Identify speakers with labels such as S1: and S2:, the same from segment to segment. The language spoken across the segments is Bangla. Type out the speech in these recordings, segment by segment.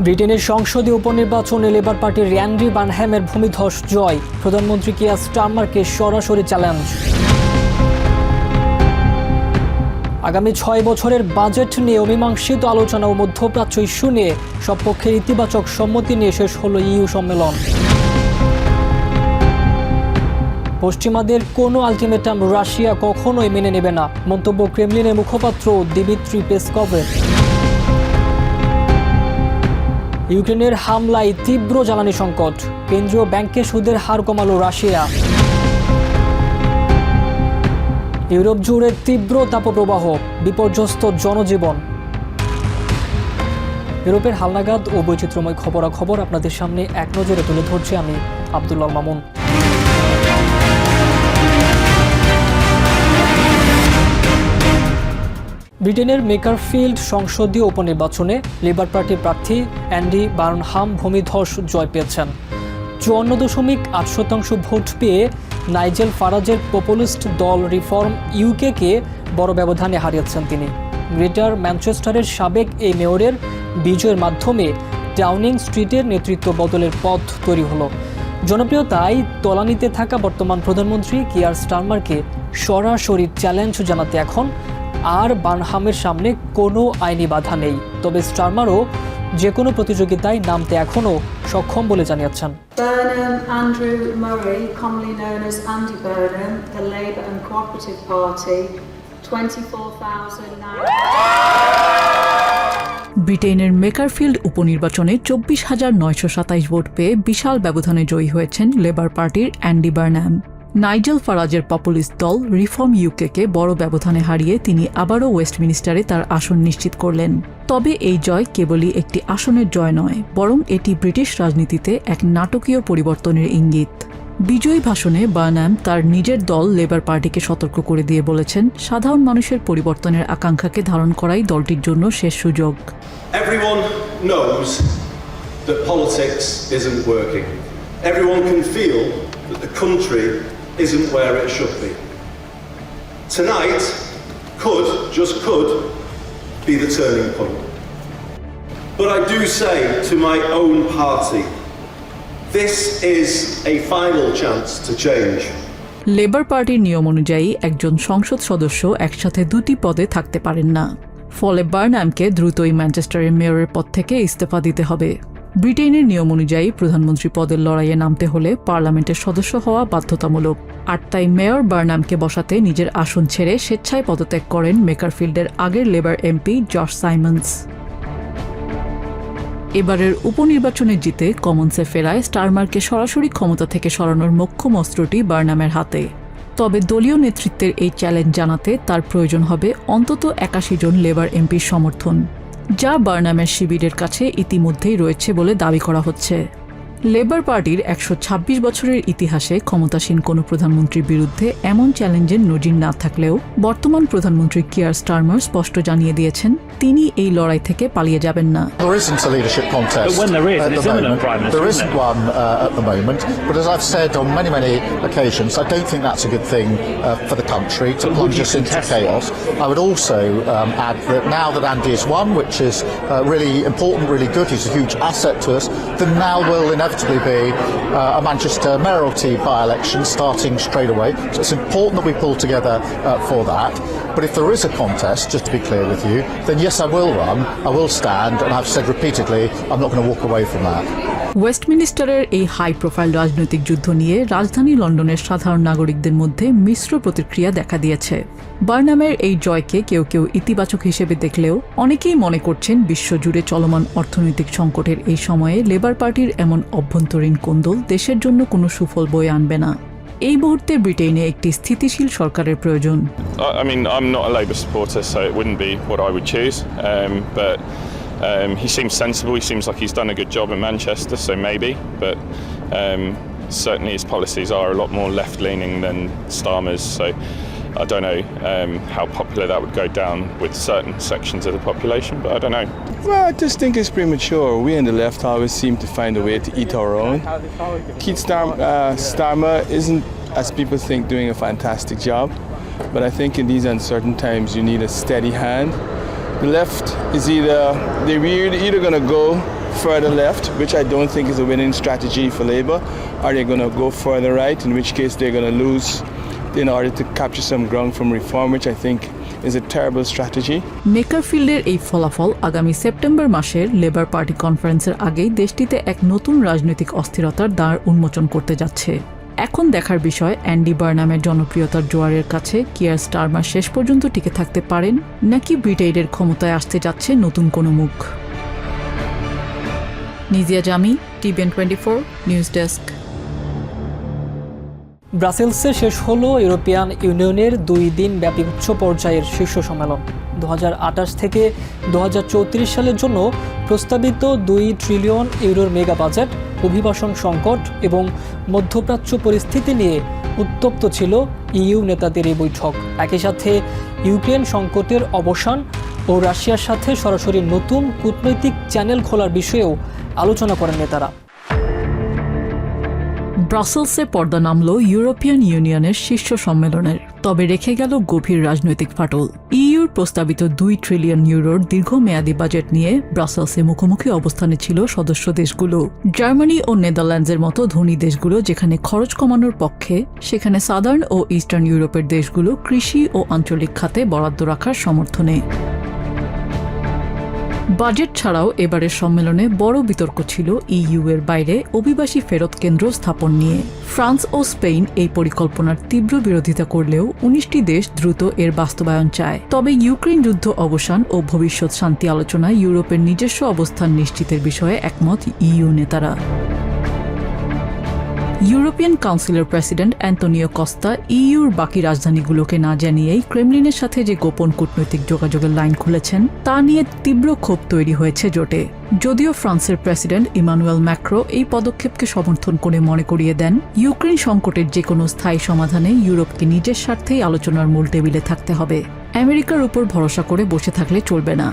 S1: ব্রিটেনের সংসদীয় উপনির্বাচনে লেবার পার্টির অ্যান্ডি বার্নহ্যামের ভূমিধস জয়, প্রধানমন্ত্রী কিয়ার স্টারমারকে সরাসরি চ্যালেঞ্জ। আগামী 6 বছরের বাজেট নিয়ে অমীমাংসিত আলোচনা ও মধ্যপ্রাচ্য ইস্যু নিয়ে সব পক্ষের ইতিবাচক সম্মতি নিয়ে শেষ হলো ইইউ সম্মেলন। পশ্চিমাদের কোনো আলটিমেটাম রাশিয়া কখনোই মেনে নেবে না, মন্তব্য ক্রেমলিনের মুখপাত্র দিমিত্রি পেসকভের। ইউক্রেনের হামলায় তীব্র জ্বালানি সংকট, কেন্দ্রীয় ব্যাংকে সুদের হার কমালো রাশিয়া। ইউরোপ জুড়ে তীব্র তাপপ্রবাহ, বিপর্যস্ত জনজীবন। ইউরোপের হালনাগাদ ও বৈচিত্র্যময় খবরাখবর আপনাদের সামনে এক নজরে তুলে ধরছি আমি আব্দুল্লাহ মামুন। ব্রিটেনের মেকারফিল্ড সংসদীয় উপনির্বাচনে লেবার পার্টির প্রার্থী অ্যান্ডি বার্নহাম ভূমিধস জয় পেয়েছেন। 54.8% ভোট পেয়ে নাইজেল ফারাজের পপুলিস্ট দল রিফর্ম ইউকে বড় ব্যবধানে হারিয়েছেন তিনি। গ্রেটার ম্যানচেস্টারের সাবেক এই মেয়রের বিজয়ের মাধ্যমে ডাউনিং স্ট্রিটের নেতৃত্ব বদলের পথ তৈরি হলো। জনপ্রিয়তায় তলানিতে থাকা বর্তমান প্রধানমন্ত্রী কিয়ার স্টারমারকে সরাসরি চ্যালেঞ্জ জানাতে এখন আর বার্নহামের সামনে কোনো আইনি বাধা নেই। তবে স্টারমারও যে কোনো প্রতিযোগিতায় নামতে এখনও সক্ষম বলে জানিয়েছেন।
S2: Burnham Andrew Murray, commonly known as Andy Burnham, the Labour and Cooperative Party, 24,009.
S3: ব্রিটেনের মেকারফিল্ড উপনির্বাচনে 24,927 ভোট পেয়ে বিশাল ব্যবধানে জয়ী হয়েছেন লেবার পার্টির অ্যান্ডি বার্নহ্যাম। নাইজেল ফারাজের পপুলিস্ট দল রিফর্ম ইউকে বড় ব্যবধানে হারিয়ে তিনি আবারও ওয়েস্টমিনিস্টারে তার আসন নিশ্চিত করলেন। তবে এই জয় কেবলই একটি আসনের জয় নয়, বরং এটি ব্রিটিশ রাজনীতিতে এক নাটকীয় পরিবর্তনের ইঙ্গিত। বিজয়ী ভাষণে বার্নহ্যাম তার নিজের দল লেবার পার্টিকে সতর্ক করে দিয়ে বলেছেন, সাধারণ মানুষের পরিবর্তনের আকাঙ্ক্ষাকে ধারণ করাই দলটির জন্য শেষ সুযোগ।
S4: Everyone knows that politics isn't working. Everyone can feel that the country isn't where it should be. Tonight just could be the turning point. But I do say to my own party, this is a final chance to change.
S3: Labour পার্টির নিয়ম অনুযায়ী একজন সংসদ সদস্য একসাথে দুটি পদে থাকতে পারেন না। ফলে বার্নহ্যামকে দ্রুতই ম্যানচেস্টারের মেয়রের পদ থেকে ইস্তফা দিতে হবে। ব্রিটেনের নিয়ম অনুযায়ী প্রধানমন্ত্রী পদের লড়াইয়ে নামতে হলে পার্লামেন্টের সদস্য হওয়া বাধ্যতামূলক। আর তাই মেয়র বার্নহ্যামকে বসাতে নিজের আসন ছেড়ে স্বেচ্ছায় পদত্যাগ করেন মেকারফিল্ডের আগের লেবার এমপি জশ সাইমন্স। এবারের উপনির্বাচনে জিতে কমন্সে ফেরায় স্টারমারকে সরাসরি ক্ষমতা থেকে সরানোর মোক্ষম অস্ত্রটি বার্নহ্যামের হাতে। তবে দলীয় নেতৃত্বের এই চ্যালেঞ্জ জানাতে তার প্রয়োজন হবে অন্তত 81 জন লেবার এমপির সমর্থন, যা বার্নহ্যামের শিবিরের কাছে ইতিমধ্যেই রয়েছে বলে দাবি করা হচ্ছে। লেবার পার্টির 126 বছরের ইতিহাসে ক্ষমতাসীন কোনো প্রধানমন্ত্রীর বিরুদ্ধে এমন চ্যালেঞ্জের নজির না থাকলেও বর্তমান প্রধানমন্ত্রী কিয়ার স্টারমার স্পষ্ট জানিয়ে দিয়েছেন তিনি এই লড়াই থেকে পালিয়ে যাবেন না।
S5: There isn't a leadership contest. But when there is, it's imminent, Prime Minister. There isn't one at the moment. But as I've said on many occasions, I don't think that's a good thing for the country to plunge us into chaos. I would also add that now that Andy has won, which is really important, really good, he's a huge asset to us, then now will inevitably be a Manchester mayoralty by-election starting straight away. So it's important that we pull together for that. But if there is a contest, just to be clear with you, then yes, I will run, I will stand, and I've said repeatedly, I'm not going to walk away from that.
S3: ওয়েস্টমিনিস্টারের এই হাই প্রোফাইল রাজনৈতিক যুদ্ধ নিয়ে রাজধানী লন্ডনের সাধারণ নাগরিকদের মধ্যে মিশ্র প্রতিক্রিয়া দেখা দিয়েছে। বার্নহ্যামের এই জয়কে কেউ কেউ ইতিবাচক হিসেবে দেখলেও অনেকেই মনে করছেন বিশ্বজুড়ে চলমান অর্থনৈতিক সংকটের এই সময়ে লেবার পার্টির এমন অভ্যন্তরীণ কোন্দল দেশের জন্য কোনো সুফল বয়ে আনবে না। এই মুহূর্তে ব্রিটেনে একটি স্থিতিশীল সরকারের প্রয়োজন।
S6: I mean, I'm not a Labour supporter, so it wouldn't be what I would choose. But he seems sensible. He seems like he's done a good job in Manchester, so maybe. But certainly his policies are a lot more left-leaning than Starmer's. So I don't know how popular that would go down with certain sections of the population, but I don't know.
S7: Well, I just think it's premature. We in the left always seem to find a way to eat our own. Keith Starmer isn't, as people think, doing a fantastic job, but I think in these uncertain times you need a steady hand. The left is either going to go further left, which I don't think is a winning strategy for Labour? Are they going to go further right, in which case they're going to lose in order to capture some ground from reform, which I think is a terrible strategy.
S3: মেকারফিল্ডের এই ফলাফল আগামী সেপ্টেম্বর মাসের লেবার পার্টি কনফারেন্সের আগেই দেশটিতে এক নতুন রাজনৈতিক অস্থিরতার দ্বার উন্মোচন করতে যাচ্ছে। এখন দেখার বিষয় অ্যান্ডি বার্নামের জনপ্রিয়তার জোয়ারের কাছে কিয়ার স্টারমার শেষ পর্যন্ত টিকে থাকতে পারেন নাকি ব্রিটেনের ক্ষমতায় আসতে যাচ্ছে নতুন কোনো মুখ। নিজিয়া জামি, টিভিএন 24 নিউজ ডেস্ক।
S1: ব্রাসেলসে শেষ হলো ইউরোপিয়ান ইউনিয়নের 2 দিন ব্যাপী উচ্চ পর্যায়ের শীর্ষ সম্মেলন। 2028 থেকে 2034 সালের জন্য প্রস্তাবিত 2 ট্রিলিয়ন ইউরোর মেগা বাজেট, অভিবাসন সংকট এবং মধ্যপ্রাচ্য পরিস্থিতি নিয়ে উত্তপ্ত ছিল ইইউ নেতাদের এই বৈঠক। একই সাথে ইউক্রেন সংকটের অবসান ও রাশিয়ার সাথে সরাসরি নতুন কূটনৈতিক চ্যানেল খোলার বিষয়েও আলোচনা করেন নেতারা।
S3: ব্রাসেলসে পর্দা নামল ইউরোপিয়ান ইউনিয়নের শীর্ষ সম্মেলনের, তবে রেখে গেল গভীর রাজনৈতিক ফাটল। ইইউর প্রস্তাবিত 2 ট্রিলিয়ন ইউরোর দীর্ঘমেয়াদী বাজেট নিয়ে ব্রাসেলসে মুখোমুখি অবস্থানে ছিল সদস্য দেশগুলো। জার্মানি ও নেদারল্যান্ডসের মতো ধনী দেশগুলো যেখানে খরচ কমানোর পক্ষে, সেখানে সাদার্ন ও ইস্টার্ন ইউরোপের দেশগুলো কৃষি ও আঞ্চলিক খাতে বরাদ্দ রাখার সমর্থনে। বাজেট ছাড়াও এবারের সম্মেলনে বড় বিতর্ক ছিল ইইউ এর বাইরে অভিবাসী ফেরত কেন্দ্র স্থাপন নিয়ে। ফ্রান্স ও স্পেন এই পরিকল্পনার তীব্র বিরোধিতা করলেও 19টি দেশ দ্রুত এর বাস্তবায়ন চায়। তবে ইউক্রেন যুদ্ধ অবসান ও ভবিষ্যৎ শান্তি আলোচনায় ইউরোপের নিজস্ব অবস্থান নিশ্চিতের বিষয়ে একমত ইইউ নেতারা। ইউরোপিয়ান কাউন্সিলের প্রেসিডেন্ট অ্যান্তোনিও কস্তা ইইউর বাকি রাজধানীগুলোকে না জানিয়েই ক্রেমলিনের সাথে যে গোপন কূটনৈতিক যোগাযোগের লাইন খুলেছেন তা নিয়ে তীব্র ক্ষোভ তৈরি হয়েছে জোটে। যদিও ফ্রান্সের প্রেসিডেন্ট ইমানুয়েল ম্যাক্রো এই পদক্ষেপকে সমর্থন করে মনে করিয়ে দেন, ইউক্রেন সংকটের যে কোনো স্থায়ী সমাধানে ইউরোপকে নিজের স্বার্থেই আলোচনার মূল টেবিলে থাকতে হবে। আমেরিকার উপর ভরসা করে বসে থাকলে চলবে না।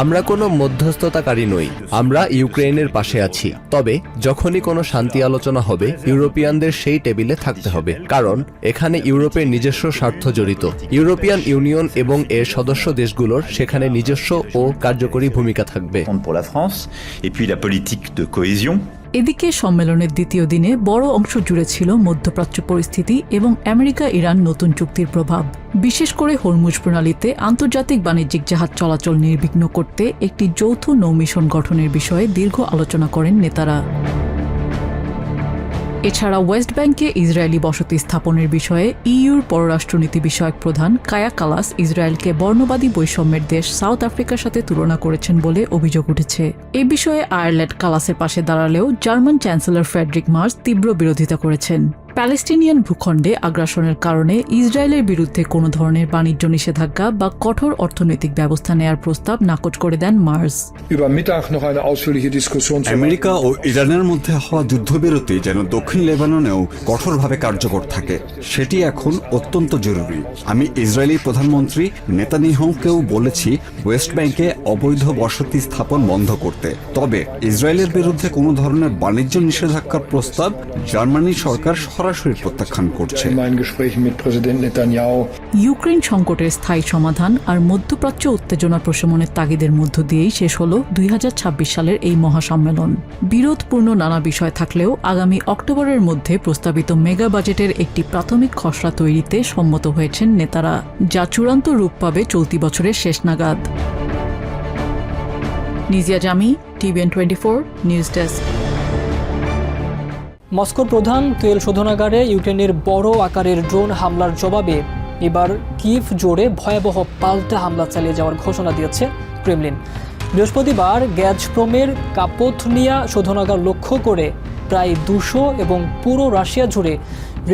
S8: আমরা কোনো মধ্যস্থতাকারী নই, আমরা ইউক্রেনের পাশে আছি। তবে যখনই কোনো শান্তি আলোচনা হবে, ইউরোপিয়ানদের সেই টেবিলে থাকতে হবে, কারণ এখানে ইউরোপের নিজস্ব স্বার্থ জড়িত। ইউরোপিয়ান ইউনিয়ন এবং এর সদস্য দেশগুলোর সেখানে নিজস্ব ও কার্যকরী ভূমিকা থাকবে।
S3: এদিকে সম্মেলনের দ্বিতীয় দিনে বড় অংশ জুড়ে ছিল মধ্যপ্রাচ্য পরিস্থিতি এবং আমেরিকা ইরান নতুন চুক্তির প্রভাব। বিশেষ করে হরমুজ প্রণালীতে আন্তর্জাতিক বাণিজ্যিক জাহাজ চলাচল নির্বিঘ্ন করতে একটি যৌথ নৌমিশন গঠনের বিষয়ে দীর্ঘ আলোচনা করেন নেতারা। এছাড়া ওয়েস্ট ব্যাংকে ইসরায়েলি বসতি স্থাপনের বিষয়ে ইইউর পররাষ্ট্রনীতি বিষয়ক প্রধান কায়া কালাস ইসরায়েলকে বর্ণবাদী বৈষম্যের দেশ সাউথ আফ্রিকার সাথে তুলনা করেছেন বলে অভিযোগ উঠেছে। এ বিষয়ে আয়ারল্যান্ড কালাসের পাশে দাঁড়ালেও জার্মান চ্যান্সেলর ফ্রেডরিক মার্স তীব্র বিরোধিতা করেছেন। প্যালেস্টিনিয়ান ভূখণ্ডে আগ্রাসনের কারণে ইসরায়েলের বিরুদ্ধে কোনো ধরনের বাণিজ্য নিষেধাজ্ঞা বা কঠোর অর্থনৈতিক ব্যবস্থা নেয়ার প্রস্তাব নাকচ করে দেন মার্স।
S9: আমেরিকা ও ইরানের মধ্যে হওয়া যুদ্ধবিরতি যেন দক্ষিণ লেবাননেও কঠোরভাবে কার্যকর থাকে, সেটি এখন অত্যন্ত জরুরি। আমি ইসরায়েলি প্রধানমন্ত্রী নেতানিয়াহুকেও বলেছি ওয়েস্ট ব্যাংকে অবৈধ বসতি স্থাপন বন্ধ করতে। তবে ইসরায়েলের বিরুদ্ধে কোনো ধরনের বাণিজ্য নিষেধাজ্ঞার প্রস্তাব জার্মানি সরকার সরাসরি প্রত্যাখ্যান করছে।
S3: ইউক্রেন সংকটের স্থায়ী সমাধান আর মধ্যপ্রাচ্য উত্তেজনা প্রশমনের তাগিদের মধ্য দিয়েই শেষ হল 2026 সালের এই মহাসম্মেলন। বিরোধপূর্ণ নানা বিষয় থাকলেও আগামী অক্টোবরের মধ্যে প্রস্তাবিত মেগা বাজেটের একটি প্রাথমিক খসড়া তৈরিতে সম্মত হয়েছেন নেতারা, যা চূড়ান্ত রূপ পাবে চলতি বছরের শেষ নাগাদ। নিজিয়া জামি, টিভিএন 24 নিউজ ডেস্ক।
S1: মস্কোর প্রধান তেল শোধনাগারে ইউক্রেনের বড় আকারের ড্রোন হামলার জবাবে এবার কিয়েভ জোড়ে ভয়াবহ পাল্টা হামলা চালিয়ে যাওয়ার ঘোষণা দিয়েছে ক্রেমলিন। বৃহস্পতিবার গ্যাজপ্রমের কাপোথনিয়া শোধনাগার লক্ষ্য করে প্রায় 200 এবং পুরো রাশিয়া জুড়ে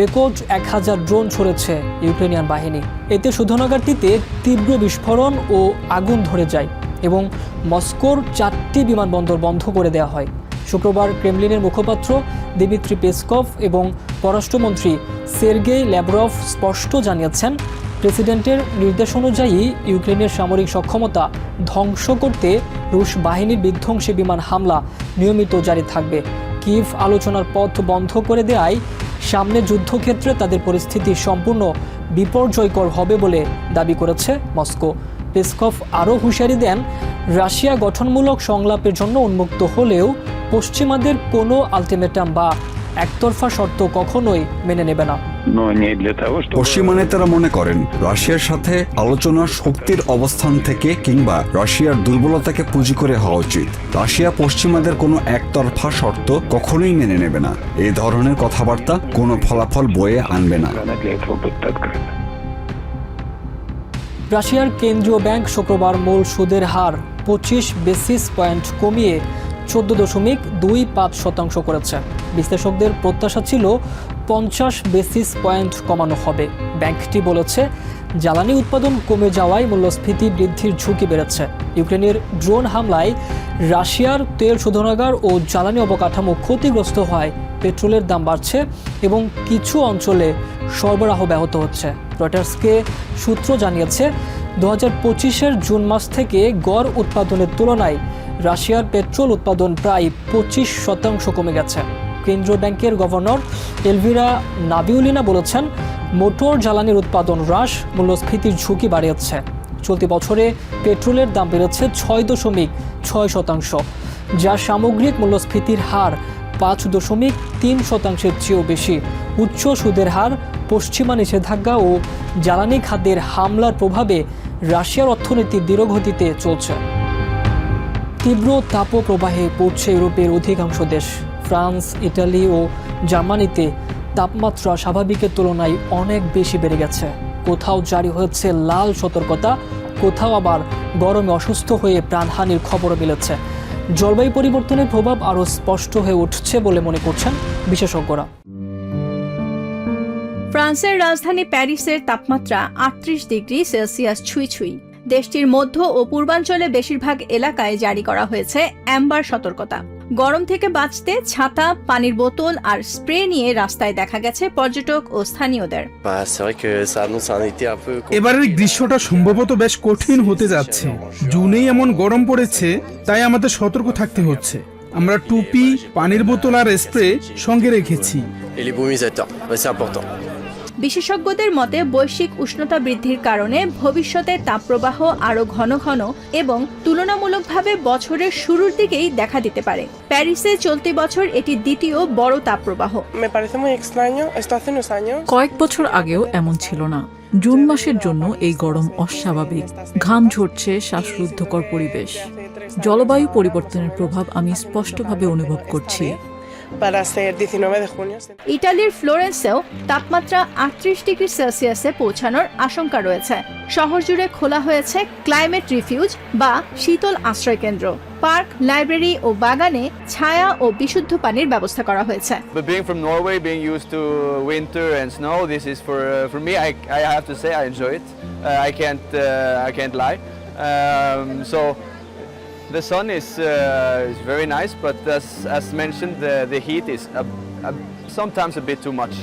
S1: রেকর্ড 1000 ড্রোন ছড়েছে ইউক্রেনিয়ান বাহিনী। এতে শোধনাগারটিতে তীব্র বিস্ফোরণ ও আগুন ধরে যায় এবং মস্কোর 4টি বিমানবন্দর বন্ধ করে দেওয়া হয়। শুক্রবার ক্রেমলিনের মুখপাত্র দিমিত্রি পেসকভ এবং পররাষ্ট্রমন্ত্রী সের্গেই ল্যাভরভ স্পষ্ট জানিয়েছেন, প্রেসিডেন্টের নির্দেশ অনুযায়ী ইউক্রেনের সামরিক সক্ষমতা ধ্বংস করতে রুশ বাহিনীর বিধ্বংসী বিমান হামলা নিয়মিত জারি থাকবে। কিয়েভ আলোচনার পথ বন্ধ করে দেওয়ায় সামনে যুদ্ধক্ষেত্রে তাদের পরিস্থিতি সম্পূর্ণ বিপর্যয়কর হবে বলে দাবি করেছে মস্কো। পেসকভ আরও হুঁশিয়ারি দেন, রাশিয়া গঠনমূলক সংলাপের জন্য উন্মুক্ত হলেও পশ্চিমাদের কোনো আলটিমেটাম বা একতরফা শর্ত কখনোই মেনে নেবে না।
S9: পশ্চিমা নেতারা মনে করেন রাশিয়ার সাথে আলোচনা শক্তির অবস্থান থেকে কিংবা রাশিয়ার দুর্বলতাকে পুঁজি করে হওয়া উচিত। রাশিয়া পশ্চিমাদের কোনো একতরফা শর্ত কখনোই মেনে নেবে না। এই ধরনের কথাবার্তা কোনো ফলাফল বয়ে আনবে না।
S1: রাশিয়ার কেন্দ্রীয় ব্যাংক শুক্রবার মূল সুদের হার 25 বেসিস পয়েন্ট কমিয়ে 14.25% করেছে। বিশ্লেষকদের প্রত্যাশা ছিল 50 বেসিস পয়েন্ট কমানো হবে। ব্যাংকটি বলেছে, জ্বালানি উৎপাদন কমে যাওয়ায় মূল্যস্ফীতি বৃদ্ধির ঝুঁকি বেড়েছে। ইউক্রেনের ড্রোন হামলায় রাশিয়ার তেল শোধনাগার ও জ্বালানি অবকাঠামো ক্ষতিগ্রস্ত হয় পেট্রোলের দাম বাড়ছে এবং কিছু অঞ্চলে সরবরাহ ব্যাহত হচ্ছে। রয়টার্সকে সূত্র জানিয়েছে, 2025-এর জুন মাস থেকে গড় উৎপাদনের তুলনায় রাশিয়ার পেট্রোল উৎপাদন প্রায় 25% কমে গেছে। কেন্দ্রীয় ব্যাংকের গভর্নর এলভিরা নাবিউলিনা বলেছেন, মোটর জ্বালানির উৎপাদন হ্রাস মূল্যস্ফীতির ঝুঁকি বাড়িয়েছে। চলতি বছরে পেট্রোলের দাম বেড়েছে 6.6%, যা সামগ্রিক মূল্যস্ফীতির হার 5.3%-এর চেয়েও বেশি। উচ্চ সুদের হার, পশ্চিমা নিষেধাজ্ঞা ও জ্বালানি খাতের হামলার প্রভাবে রাশিয়ার অর্থনীতি ধীরগতিতে চলছে। তীব্র তাপপ্রবাহে পড়ছে ইউরোপের অধিকাংশ দেশ। ফ্রান্স, ইটালি ও জার্মানিতে তাপমাত্রা স্বাভাবিকের তুলনায় অনেক বেশি বেড়ে গেছে। কোথাও জারি হয়েছে লাল সতর্কতা, কোথাও আবার গরমে অসুস্থ হয়ে প্রাণহানির খবরও মিলেছে। জলবায়ু পরিবর্তনের প্রভাব আরও স্পষ্ট হয়ে উঠছে বলে মনে করছেন বিশেষজ্ঞরা।
S10: ফ্রান্সের রাজধানী প্যারিসের তাপমাত্রা 38 ডিগ্রি সেলসিয়াস ছুঁই। দেশটির মধ্য ও পূর্বাঞ্চলে বেশিরভাগ এলাকায় জারি করা হয়েছে অ্যাম্বার সতর্কতা। গরম থেকে বাঁচতে ছাতা, পানির বোতল আর স্প্রে নিয়ে রাস্তায় দেখা গেছে পর্যটক ও স্থানীয়দের।
S11: এবারের গ্রীষ্মটা সম্ভবত বেশ কঠিন হতে যাচ্ছে। জুনেই এমন গরম পড়েছে, তাই আমাদের সতর্ক থাকতে হচ্ছে। আমরা টুপি, পানির বোতল আর স্প্রে সঙ্গে রেখেছি।
S10: বিশেষজ্ঞদের মতে বৈশ্বিক উষ্ণতা বৃদ্ধির কারণে ভবিষ্যতে তাপপ্রবাহ আরও ঘন এবং তুলনামূলকভাবে বছরের শুরুর দিকেই দেখা দিতে পারে। প্যারিসে চলতি বছর এটি দ্বিতীয় বড় তাপপ্রবাহ।
S3: কয়েক বছর আগেও এমন ছিল না। জুন মাসের জন্য এই গরম অস্বাভাবিক। ঘাম ঝরছে, শ্বাসরুদ্ধকর পরিবেশ। জলবায়ু পরিবর্তনের প্রভাব আমি স্পষ্টভাবে অনুভব করছি।
S10: ইটালির ফ্লোরেন্সেও তাপমাত্রা 38 ডিগ্রি সেলসিয়াসে পৌঁছানোর আশঙ্কা রয়েছে। শহর জুড়ে খোলা হয়েছে ক্লাইমেট রিফিউজ বা শীতল আশ্রয় কেন্দ্র। পার্ক, লাইব্রেরি ও বাগানে ছায়া ও বিশুদ্ধ পানির ব্যবস্থা করা হয়েছে।
S12: But being from Norway, being used to winter and snow, this is for me. I have to say I enjoy it. I can't lie. So the sun is very nice, but as mentioned, the heat is sometimes a bit too much.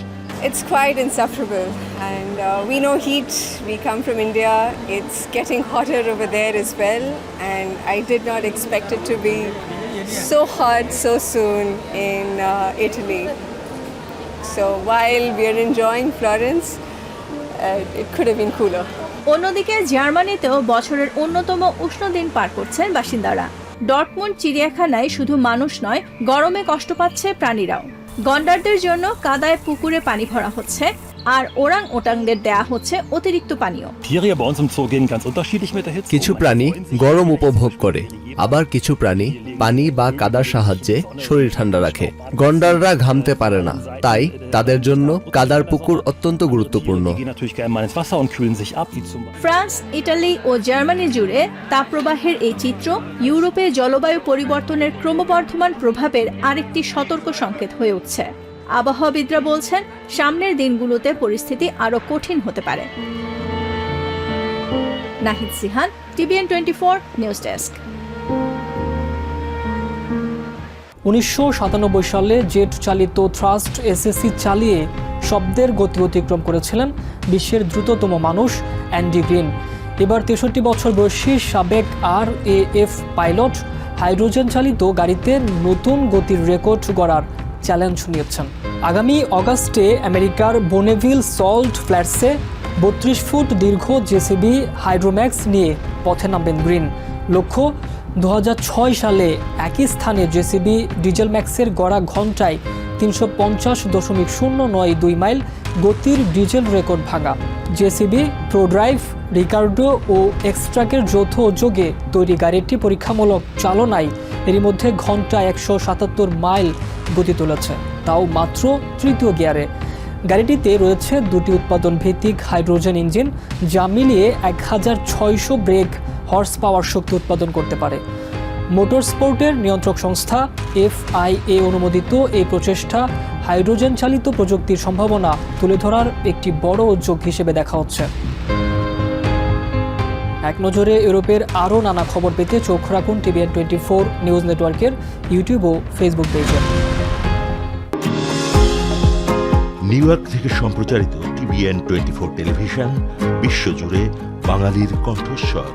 S13: It's quite insufferable, and we know heat. We come from India. It's getting hotter over there as well, and I did not expect it to be so hot so soon in Italy. So while we are enjoying Florence, it could have been cooler.
S10: অন্যদিকে জার্মানিতেও বছরের অন্যতম উষ্ণ দিন পার করছেন বাসিন্দারা। ডর্টমুন্ড চিড়িয়াখানায় শুধু মানুষ নয়, গরমে কষ্ট পাচ্ছে প্রাণীরাও। গন্ডারদের জন্য কাদায় পুকুরে পানি ভরা হচ্ছে, আর ওরাং ওটাংদের দেয়া হচ্ছে অতিরিক্ত পানীয়।
S8: কিছু প্রাণী গরম উপভোগ করে, আবার কিছু প্রাণী পানি বা কাদার সাহায্যে শরীর ঠান্ডা রাখে। গন্ডাররা ঘামতে পারে না, তাই তাদের জন্য কাদার পুকুর অত্যন্ত গুরুত্বপূর্ণ।
S10: ফ্রান্স, ইটালি ও জার্মানি জুড়ে তাপপ্রবাহের এই চিত্র ইউরোপে জলবায়ু পরিবর্তনের ক্রমবর্ধমান প্রভাবের আরেকটি সতর্ক সংকেত হয়ে উঠছে। আবহাওয়াবিদরা বলছেন, সামনের দিনগুলোতে পরিস্থিতি আরো কঠিন হতে পারে। Nahid Sihan, TVN 24 news desk.
S1: 1997 সালে জেট চালিত থ্রাস্ট SSC চালিয়ে শব্দের গতি অতিক্রম করেছিলেন বিশ্বের দ্রুততম মানুষ অ্যান্ডি গ্রিন। এবার 63 বছর বয়সী সাবেক RAF পাইলট হাইড্রোজেন চালিত গাড়িতে নতুন গতির রেকর্ড গড়ার চ্যালেঞ্জ নিয়েছেন। আগামী অগাস্টে আমেরিকার বোনেভিল সল্ট ফ্ল্যাটসে 32 ফুট দীর্ঘ জেসিবি হাইড্রোম্যাক্স নিয়ে পথে নামবেন গ্রিন। লক্ষ্য 2006 সালে একই স্থানে জেসিবি ডিজেল ম্যাক্সের গড়া ঘন্টায় 350.092 মাইল গতির ডিজেল রেকর্ড ভাঙা। জেসিবি প্রোড্রাইভ, রিকার্ডো ও এক্সট্রাকের যৌথ উদ্যোগে তৈরি গাড়িটি পরীক্ষামূলক চালনায় এরই মধ্যে ঘন্টায় 177 মাইল গতি তুলেছে, তাও মাত্র তৃতীয় গিয়ারে। গাড়িটিতে রয়েছে দুটি উৎপাদন ভিত্তিক হাইড্রোজেন ইঞ্জিন, যা মিলিয়ে 1600 ব্রেক হর্স পাওয়ার শক্তি উৎপাদন করতে পারে। মোটর স্পোর্টের নিয়ন্ত্রক সংস্থা FIA অনুমোদিত এই প্রচেষ্টা হাইড্রোজেন চালিত প্রযুক্তির সম্ভাবনা তুলে ধরার একটি বড় উদ্যোগ হিসেবে দেখা হচ্ছে। এক নজরে ইউরোপের আরও নানা খবর পেতে চোখ রাখুন TVN 24 নিউজ নেটওয়ার্কের ইউটিউব ও ফেসবুক পেজে।
S14: নিউ ইয়র্ক থেকে সম্প্রচারিত TVN 24 টেলিভিশন বিশ্বজুড়ে বাঙালির কণ্ঠস্বর।